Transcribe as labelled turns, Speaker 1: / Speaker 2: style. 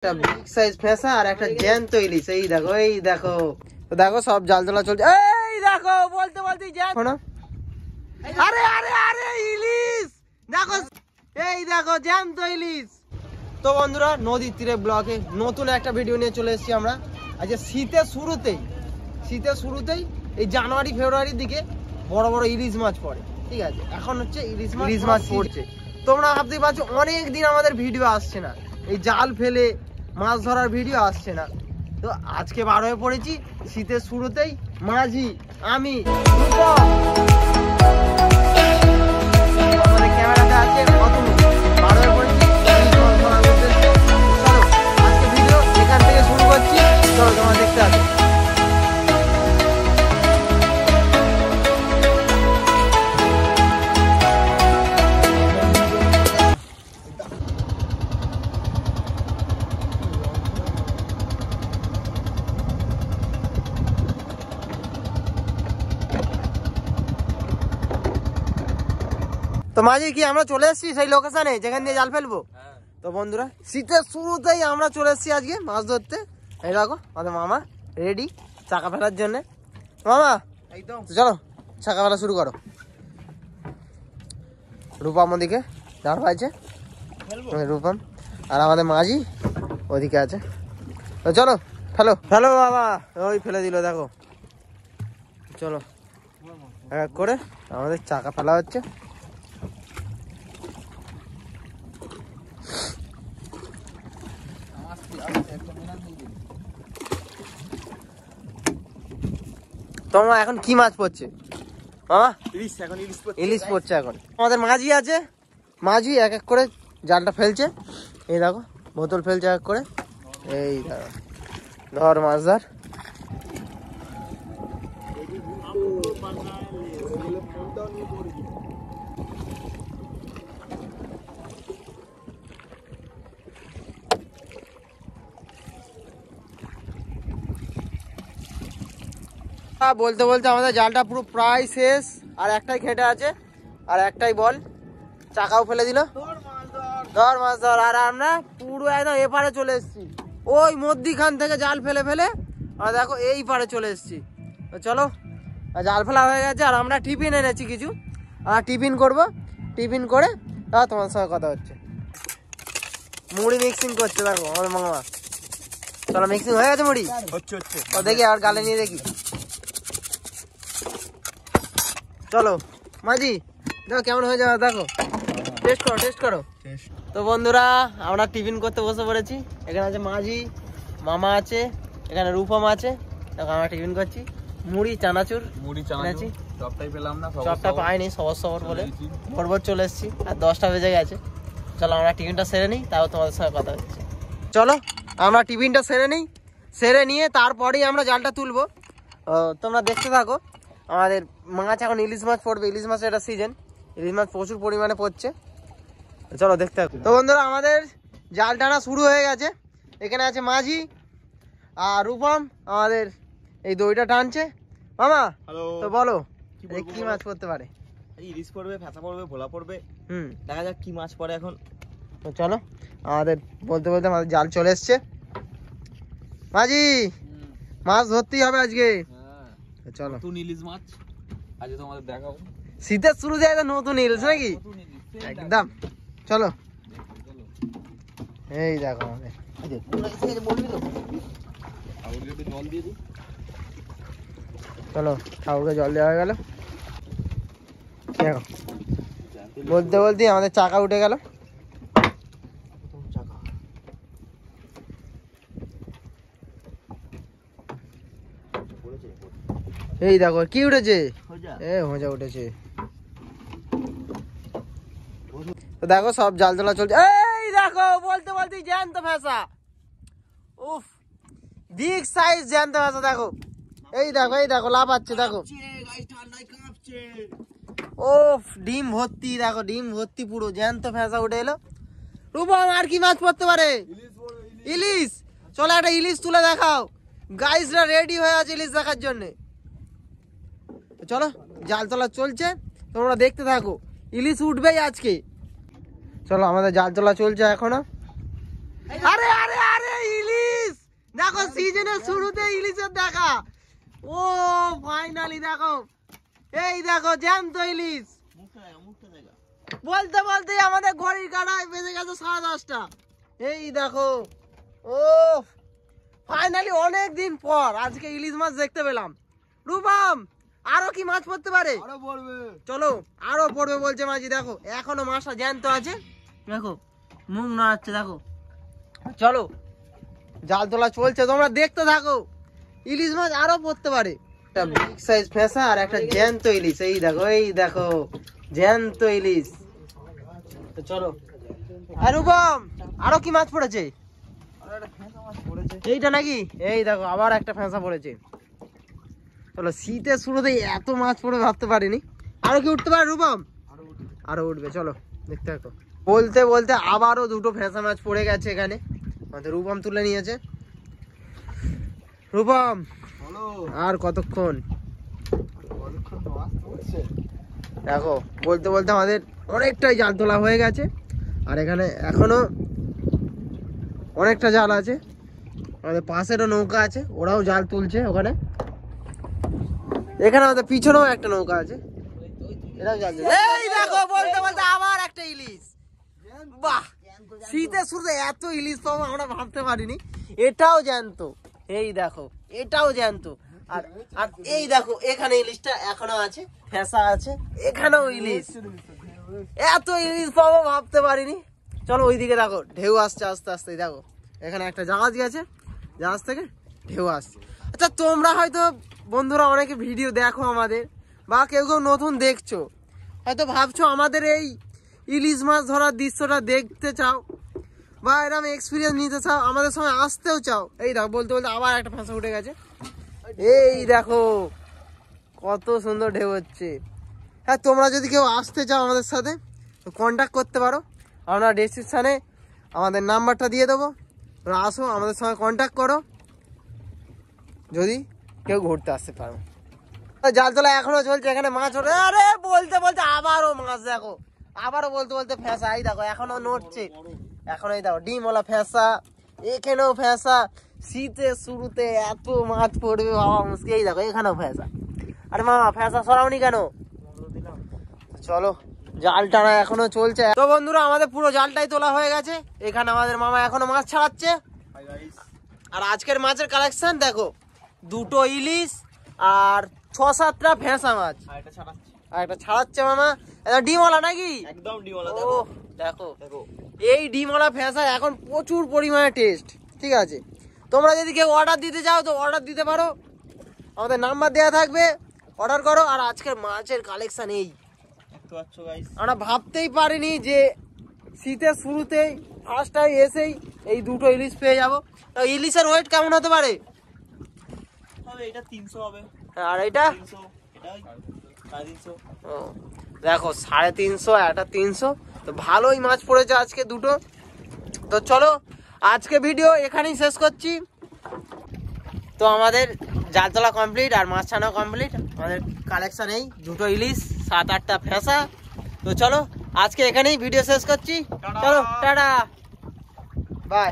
Speaker 1: একটা big size ফেসা আর একটা জ্যান্ত ইলিশ। এই দেখো, এই দেখো, দেখো সব জাল তোলা চলছে। এই দেখো, বলতে বলতে জ্যান্ত, আরে আরে আরে ইলিশ দেখো, এই দেখো জ্যান্ত ইলিশ। তো বন্ধুরা, নদীর তীরে ব্লকে নতুন একটা ভিডিও নিয়ে চলে এসেছি আমরা। আজকে শীতের শুরুতেই এই জানুয়ারি ফেব্রুয়ারির দিকে বড় বড় ইলিশ মাছ পড়ে, ঠিক আছে? এখন হচ্ছে ইলিশ মাছ পড়ছে। তোমরা ভাবতেই পারছো অনেক দিন আমাদের ভিডিও আসছে না, এই জাল ফেলে মাছ ধরার ভিডিও আসছে না। তো আজকে বার হয়ে পড়েছি শীতের শুরুতেই, মাঝি আমি আমাদের ক্যামেরাতে আছে অতুল, বার হয়ে পড়েছি ইলিশ মাছ ধরার উদ্দেশ্যে। চলো আজকে ভিডিও এখান থেকে শুরু করছি, চলো তোমরা দেখতে আসো। তো মাঝি কি আমরা চলে এসেছি সেই লোকেশনে যেখান দিয়ে জাল ফেলবো। তো বন্ধুরা, শীতের শুরুতেই আমরা চলে এসেছি আজকে মাছ ধরতে। এই দেখো আমাদের মামা রেডি চাকা ফেলার জন্য। মামা একদম, চলো চাকা ফেলা শুরু করো। রূপম ওদিকে দাঁড় পাইছে, রূপম, আর আমাদের মাঝি ওদিকে আছে। তো চলো ফেলো ফেলো বাবা, ওই ফেলে দিল দেখো। চলো এক করে আমাদের চাকা ফেলা হচ্ছে। তোমার এখন কি মাছ পড়ছে মামা? ইলিশ পড়ছে এখন। আমাদের মাঝি আছে, মাঝি এক এক করে জালটা ফেলছে। এই দেখো বোতল ফেলছে এক করে। এই দেখো, ধর মাছ ধর। বলতে বলতে আমাদের জালটা পুরো প্রায় শেষ, আর একটাই খেটে আছে, আর একটাই বল। চাকাও ফেলে দিল, ধর মাছ ধর। আর আমরা পুরো একদম এপারে চলে এসেছি, ওই মধ্যিখান থেকে জাল ফেলে ফেলে আর দেখো এই পারে চলে এসেছি। তো চলো, জাল ফেলা হয়ে গেছে, আর আমরা টিফিন এনেছি কিছু, আর টিফিন করবো। টিফিন করে তোমার সঙ্গে কথা হচ্ছে। মুড়ি মিক্সিং করছে দেখো আমাদের মামা। চলো মিক্সিং হয়ে গেছে মুড়ি, ও দেখি আর গালে নিয়ে দেখি। চলো মাঝি দেখো কেমন হয়ে যাবে, দেখো টেস্ট করো। তো বন্ধুরা, আমরা টিফিন করতে বসে পড়েছি। এখানে আছে মাঝি, মামা আছে, এখানে রূপম আছে। দেখো আমরা টিফিন করছি, মুড়ি চানাচুর এনেছি। চপটা পাইনি, সবর বলে ভোর চলে এসেছি, আর 10টা বেজে গেছে। চলো আমরা টিফিনটা সেরে নিই, তাও তোমাদের সঙ্গে কথা হচ্ছে। চলো আমরা টিফিনটা সেরে নিয়ে তারপরেই আমরা জালটা তুলবো। তোমরা দেখতে থাকো। আমাদের মাছ এখন ইলিশ মাছ পড়বে, ইলিশ মাছের একটা সিজন, ইলিশ মাছ প্রচুর পরিমাণে পড়ছে। চলো দেখতে থাকো। তো বন্ধুরা, আমাদের জাল টানা শুরু হয়ে গেছে। এখানে আছে মাঝি আর রূপম, আমাদের এই দইটা টানছে। মামা তো বলো কি মাছ পড়তে পারে?
Speaker 2: ইলিশ পড়বে, ফেসা পড়বে, ভোলা পড়বে, দেখা যাক কি মাছ পড়ে এখন।
Speaker 1: তো চলো, আমাদের বলতে বলতে আমাদের জাল চলে এসছে। মাঝি মাছ ধরতেই হবে আজকে। চলো,
Speaker 2: নতুন ইলিশ মাছ আজকে তোমাদের দেখাবো।
Speaker 1: শীতের শুরুতে নতুন ইলিশ নাকি একদম। চলো এই দেখো আমাদের, চলো ঠাকুরকে জল দেওয়া হয়ে গেল। দেখো বলতে বলতে আমাদের চাকা উঠে গেল। এই দেখো কি উঠেছে, হোঁজা উঠেছে। তো দেখো সব জাল তোলা চলছে। এই দেখো বলতে বলতে জ্যান্ত ফেসা, উফ বিগ সাইজ জ্যান্ত ফেসা। দেখো এই দেখো লাফাচ্ছে, দেখো ওফ ডিম ভর্তি, দেখো ডিম ভর্তি পুরো জ্যান্ত ফেসা উঠে এলো। রূপম আর কি মাছ পড়তে পারে? ইলিশ। চলো একটা ইলিশ তুলে দেখাও, গাইসরা রেডি হয়ে আছে ইলিশ দেখার জন্য। চলো জাল তোলা চলছে, তোমরা দেখতে থাকো, ইলিশ উঠবেই আজকে। চলো আমাদের জাল তোলা চলছে এখনো। আরে আরে আরে দেখো সিজনের শুরুতে ইলিশের দেখা। ও ফাইনালি দেখো, এই দেখো জ্যান্ত ইলিশ। বলতে বলতে আমাদের ঘড়ির কাঁটায় বেজে গেছে 10:30। এই দেখো, ও ফাইনালি অনেক দিন পর আজকে ইলিশ মাছ দেখতে পেলাম। রূপম আরো কি মাছ পড়তে পারে?
Speaker 2: আরো পড়বে,
Speaker 1: চলো আরো পড়বে বলছে মাঝি। দেখো এখনো মাছটা জ্যান্ত আছে, দেখো মুখ নাড়াচ্ছে, দেখো। চলো জাল তোলা চলছে, তোমরা দেখতে থাকো। ইলিশ মাছ আরো পড়তে পারে। একটা বিগ সাইজ ফেঁসা আর একটা জ্যান্ত ইলিশ। এই দেখো, এই দেখো জ্যান্ত ইলিশ। তো চলো। আর রূপম আরো কি মাছ পড়েছে?
Speaker 2: আরো একটা ফেঁসা মাছ পড়েছে।
Speaker 1: এইটা নাকি? এই দেখো আবার একটা ফেঁসা পড়েছে। চলো, শীতের শুরুতেই এত মাছ পড়ে ভাবতে পারিনি। আরো কি উঠতে পারে রূপম? আরো উঠবে, চলো দেখতে থাকো। বলতে বলতে আবারও দুটো ফেঁসা মাছ পড়ে গেছে এখানে, আমাদের রূপম তুলে নিয়েছে। রূপম আর কতক্ষণ? দেখো বলতে বলতে আমাদের অনেকটাই জাল তোলা হয়ে গেছে, আর এখানে এখনো অনেকটা জাল আছে। আমাদের পাশেরও নৌকা আছে, ওরাও জাল তুলছে ওখানে। এখানে আমাদের পিছনেও একটা নৌকা আছে, এটাও জাল তুলছে। এই দেখো বলতে বলতে আবার একটা ইলিশ। বাহ, শীতের শুরুতে এত ইলিশ পাবো আমরা ভাবতে পারিনি। এটাও জ্যান্ত, এই দেখো এটাও জ্যান্ত। আর আর এই দেখো এখানে ইলিশটা এখনো আছে, ফেঁসা আছে, এখানেও ইলিশ। এত ইলিশ পাবো ভাবতে পারিনি। চলো ওইদিকে দেখো ঢেউ আসছে আস্তে আস্তে। দেখো এখানে একটা জাহাজ গেছে, জাহাজ থেকে ঢেউ আসছে। আচ্ছা তোমরা হয়তো বন্ধুরা অনেকে ভিডিও দেখো আমাদের, বা কেউ কেউ নতুন দেখছো, হয়তো ভাবছো আমাদের এই ইলিশ মাছ ধরার দৃশ্যটা দেখতে চাও বা এরকম এক্সপিরিয়েন্স নিতে চাও, আমাদের সঙ্গে আসতেও চাও। এই দেখো বলতে বলতে আবার একটা ফেঁসা উঠে গেছে। এই দেখো কত সুন্দর ঢেউ হচ্ছে। হ্যাঁ, তোমরা যদি কেউ আসতে চাও আমাদের সাথে তো কন্ট্যাক্ট করতে পারো। আমরা ডেসক্রিপশানে আমাদের নাম্বারটা দিয়ে দেবো, তোমরা আসো আমাদের সঙ্গে কন্ট্যাক্ট করো যদি কেউ ঘুরতে আসতে পারো। জাল তোলা এখনো চলছে, এখানে মাছ ওঠে। আরে বলতে বলতে আবারও মাছ, দেখো আবারও বলতে বলতে ফেঁসা। এই দেখো এখনো নড়ছে, এখন এই দেখো ডিমওয়ালা ফেঁসা, এখানেও ফেঁসা। শীতের শুরুতে এত মাছ পড়বে বাবা মুশকিল। এই দেখো এখানেও ফেঁসা। আরে মামা ফেঁসা সরাওনি কেন? চলো, জাল টানা এখনো চলছে। তো বন্ধুরা আমাদের পুরো জালটাই তোলা হয়ে গেছে। এখানে আমাদের মামা এখনো মাছ ছাড়াচ্ছে। আর আজকের মাছের কালেকশন দেখো, দুটো ইলিশ আর 6-7টা ফেঁসা মাছ, আর একটা ছাড়াচ্ছে মামা। এটা ডিমওয়ালা নাকি?
Speaker 2: একদম ডিমওয়ালা।
Speaker 1: ও দেখো এই ডিমওয়ালা ফেঁসা এখন প্রচুর পরিমাণে টেস্ট। ঠিক আছে, তোমরা যদি কেউ অর্ডার দিতে চাও তো অর্ডার দিতে পারো, আমাদের নাম্বার দেওয়া থাকবে, অর্ডার করো। আর আজকের মাছের কালেকশন এই, আমরা ভাবতেই পারিনি যে শীতের শুরুতেই ফার্স্ট টাইম এসেই এই দুটো ইলিশ পেয়ে যাবো। তো ইলিশের ওয়েট কেমন হতে পারে?
Speaker 2: এটা 300 হবে।
Speaker 1: আর এটা দেখো 350, একটা 300। তো ভালোই মাছ পড়েছে আজকে দুটো। তো চলো আজকে ভিডিও এখানেই শেষ করছি। তো আমাদের জাল তোলা কমপ্লিট আর মাছ ছাড়ানো কমপ্লিট। আমাদের কালেকশন এই দুটো ইলিশ, 7-8টা ফেঁসা। তো চলো আজকে এখানেই ভিডিও শেষ করছি। চলো টাটা, বাই।